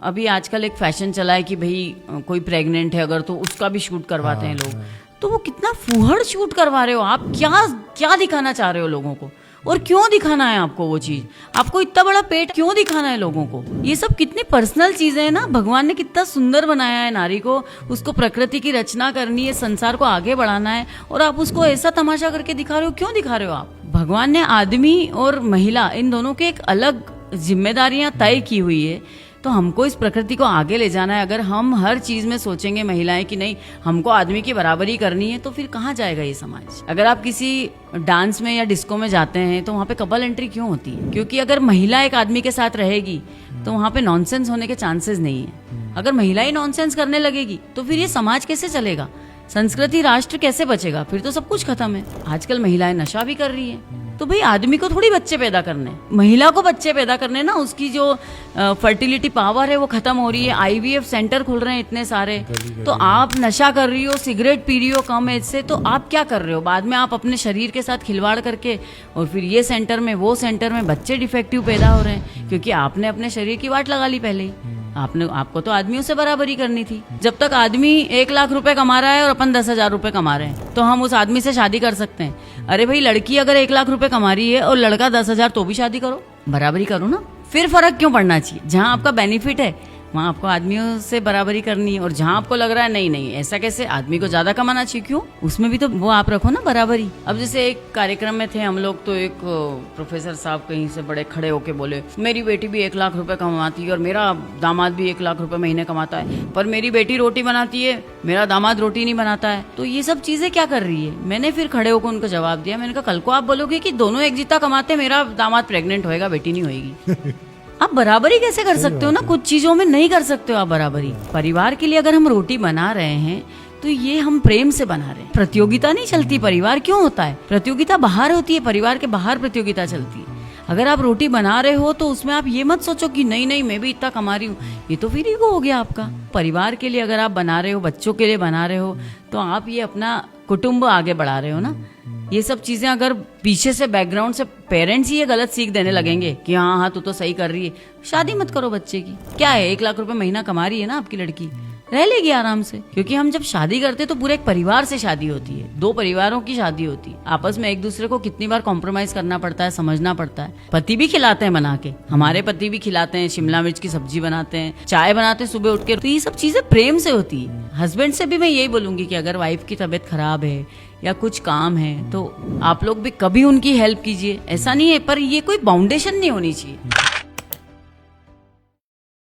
अभी आजकल एक फैशन चला है कि भाई कोई प्रेग्नेंट है अगर तो उसका भी शूट करवाते हैं लोग। तो वो कितना फूहड़ शूट करवा रहे हो आप, क्या क्या दिखाना चाह रहे हो लोगों को, और क्यों दिखाना है आपको वो चीज, आपको इतना बड़ा पेट क्यों दिखाना है लोगों को। ये सब कितनी पर्सनल चीजें हैं ना। भगवान ने कितना सुंदर बनाया है नारी को, उसको प्रकृति की रचना करनी है, संसार को आगे बढ़ाना है, और आप उसको ऐसा तमाशा करके दिखा रहे हो। क्यों दिखा रहे हो आप। भगवान ने आदमी और महिला इन दोनों के एक अलग जिम्मेदारियां तय की हुई है, तो हमको इस प्रकृति को आगे ले जाना है। अगर हम हर चीज में सोचेंगे महिलाएं कि नहीं हमको आदमी की बराबरी करनी है, तो फिर कहाँ जाएगा ये समाज। अगर आप किसी डांस में या डिस्को में जाते हैं तो वहाँ पे कपल एंट्री क्यों होती है, क्योंकि अगर महिला एक आदमी के साथ रहेगी तो वहाँ पे नॉनसेंस होने के चांसेस नहीं है। अगर महिला ही नॉनसेंस करने लगेगी तो फिर ये समाज कैसे चलेगा, संस्कृति राष्ट्र कैसे बचेगा, फिर तो सब कुछ खत्म है। आजकल महिलाएं नशा भी कर रही है, तो भाई आदमी को थोड़ी बच्चे पैदा करने, महिला को बच्चे पैदा करने ना। उसकी जो फर्टिलिटी पावर है वो खत्म हो रही है। आईवीएफ सेंटर खुल रहे हैं इतने सारे, तो आप नशा कर रही हो, सिगरेट पी रही हो कम एज से, तो आप क्या कर रहे हो। बाद में आप अपने शरीर के साथ खिलवाड़ करके और फिर ये सेंटर में वो सेंटर में बच्चे डिफेक्टिव पैदा हो रहे हैं, क्योंकि आपने अपने शरीर की वाट लगा ली पहले ही। आपको तो आदमियों से बराबरी करनी थी। जब तक आदमी 1 लाख रुपए कमा रहा है और अपन 10,000 रुपए कमा रहे हैं, तो हम उस आदमी से शादी कर सकते हैं। अरे भाई लड़की अगर 1 लाख रुपए कमा रही है और लड़का 10,000, तो भी शादी करो, बराबरी करो ना। फिर फर्क क्यों पड़ना चाहिए। जहाँ आपका बेनिफिट है वहाँ आपको आदमियों से बराबरी करनी है, और जहाँ आपको लग रहा है नहीं नहीं ऐसा कैसे, आदमी को ज्यादा कमाना चाहिए, क्यों, उसमें भी तो वो आप रखो ना बराबरी। अब जैसे एक कार्यक्रम में थे हम लोग, तो एक प्रोफेसर साहब कहीं से बड़े खड़े होके बोले मेरी बेटी भी 1 लाख रुपए कमाती है और मेरा दामाद भी 1 लाख रुपए महीने कमाता है, पर मेरी बेटी रोटी बनाती है, मेरा दामाद रोटी नहीं बनाता है। तो ये सब चीजें क्या कर रही है। मैंने फिर खड़े होकर उनको जवाब दिया, मैंने कहा कल को आप बोलोगे कि दोनों एक जितना कमाते, मेरा दामाद प्रेग्नेंट होएगा, बेटी नहीं होगी। आप बराबरी कैसे कर सकते हो ना, कुछ चीजों में नहीं कर सकते हो आप बराबरी। परिवार के लिए अगर हम रोटी बना रहे हैं तो ये हम प्रेम से बना रहे हैं। प्रतियोगिता नहीं चलती। परिवार क्यों होता है, प्रतियोगिता बाहर होती है, परिवार के बाहर प्रतियोगिता चलती है। अगर आप रोटी बना रहे हो तो उसमें आप ये मत सोचो कि नहीं नहीं मैं भी इतना कमा रही हूँ, ये तो फिर ईगो हो गया आपका। परिवार के लिए अगर आप बना रहे हो, बच्चों के लिए बना रहे हो, तो आप ये अपना कुटुंब आगे बढ़ा रहे हो ना। ये सब चीजें अगर पीछे से बैकग्राउंड से पेरेंट्स ही ये गलत सीख देने लगेंगे कि हाँ हाँ तू तो सही कर रही है, शादी मत करो बच्चे की। क्या है 1 लाख रुपए महीना कमा रही है ना आपकी लड़की, रह लेगी आराम से। क्योंकि हम जब शादी करते तो पूरे एक परिवार से शादी होती है, 2 परिवारों की शादी होती है। आपस में एक दूसरे को कितनी बार कॉम्प्रोमाइज करना पड़ता है, समझना पड़ता है। पति भी खिलाते हैं बना के, हमारे पति भी खिलाते हैं, शिमला मिर्च की सब्जी बनाते हैं, चाय बनाते हैं सुबह उठ के। तो ये सब चीजें प्रेम से होती है। हस्बैंड से भी मैं यही बोलूंगी कि अगर वाइफ की तबीयत खराब है या कुछ काम है तो आप लोग भी कभी उनकी हेल्प कीजिए, ऐसा नहीं है, पर ये कोई बाउंडेशन नहीं होनी चाहिए।